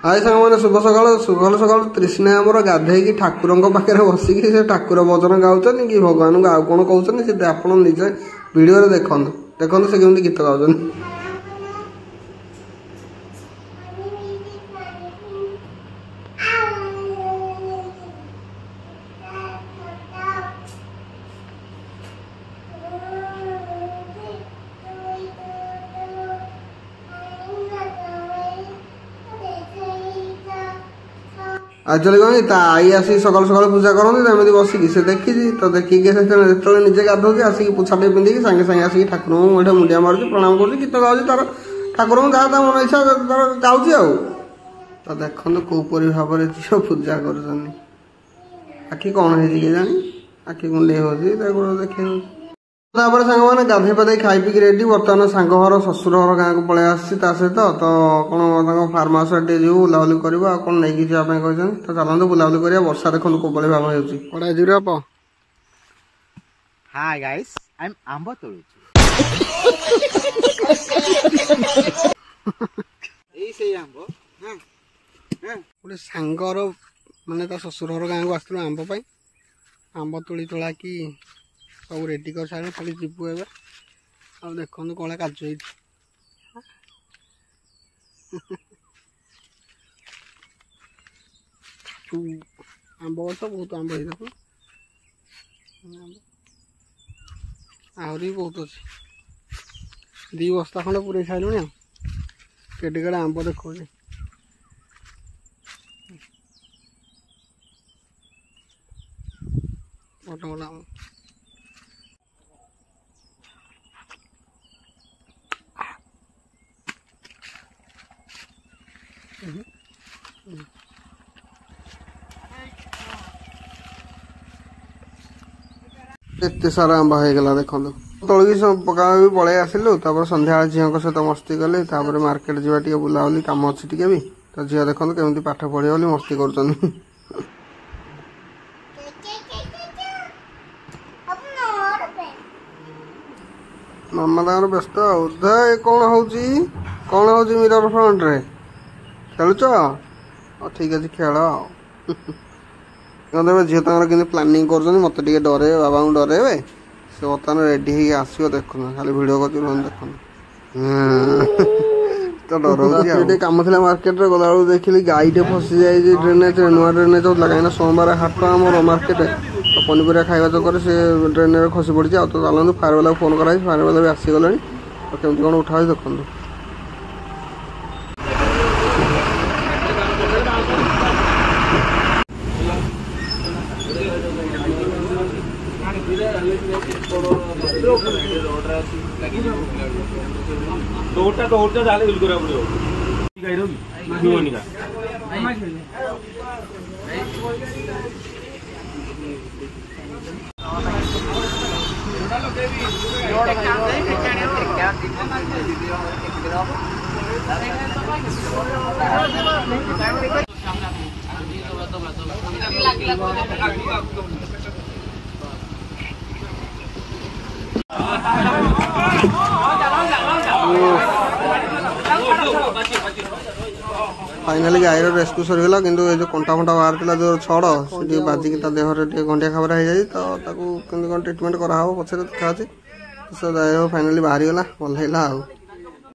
हाय सांग मैंने शुभ सकाल सकाल तृष्णा आमर गाधे ठाकुर पाखे बसिकी से ठाकुर भजन गाँव कि भगवान को आउ कौन कहते हैं आप निजे वीडियो देखु देखो से केमी गीत गाँव। एक्चुअली कौन आई आसिक सकाल सकाल पूजा करते बसिकी से देखी तो देखिए जो निजे गाधे आसिक पोछाटे पिंधिकी सागे सागे आसिक ठाकुर को मुंडिया मार्च प्रणाम कर गीत गाँव तार ठाकुर को जहाँ मन इच्छा तार गाँव तो देखो कौपरी भाव झील पूजा कर आखि कौन है जानी आखि कुंडे हो देखे तापर सांग मैंने गाधे पाधे खाई पी रेडी बर्तमान सांग घर शशुर घर गाँव को पलि आसी सहित तो कौन फार्म हाउस जी बुलाबुली कर कौन नहीं जावाई कहते तो चलते बुलाबुली कर वर्षा देखो कौपली भाव हो हाय गाइस आई एम आंब तोड़ू गोटे सांगर माने शशुर घर गाँव को आसलु आंब आंब तोड़ी तोला कि सब रेडी कर सारे खाली जीवु ए देखो कौन कार्य आंब गछ बहुत आंब देखो आहरी बहुत अच्छे 2 बस्ता खंडे पूरे सारे केटे केटे आंब देखो मोटा मोटा आंब एत सारा आंबा हो गला देखो तलगी सब पका भी पलि आसलु संध्या झील सहित मस्ती कले मार्केट जावा बुलाबुली कम अच्छी टे भी तो झील देखो केमी पाठ पढ़े बोली मस्ती कर मामा तार व्यस्त कौन हो मिरर फ्रंट रे खेलुच ठीक अच्छे खेल झील कि प्लानिंग कर मत डरे बाबा को डरे से बर्तमान रेडी आसो देखो खाली भिड कर देखो तो डर कम थी मार्केट रे गला देखिली गाईटे फसी जाए ड्रेनेज नुआ ड्रेनेज होता कहीं सोमवार हाट आम मार्केट तो पनीपरिया खाଇବା चक्कर से ड्रेन खसी पड़ी तो चलते फायर वाला फोन कराई फायर वाला भी आसीगले तो केमती कौन उठा देखो फाइनाली गायर रेस्क्यू सरीगला कि जो कंटा फंटा बाहर था जो छड़ से बाजिकी देहर घंटिया खबर हो जाए तो ट्रिटमेंट कराव पचर देखा फाइनाली बाहरी गला भल है।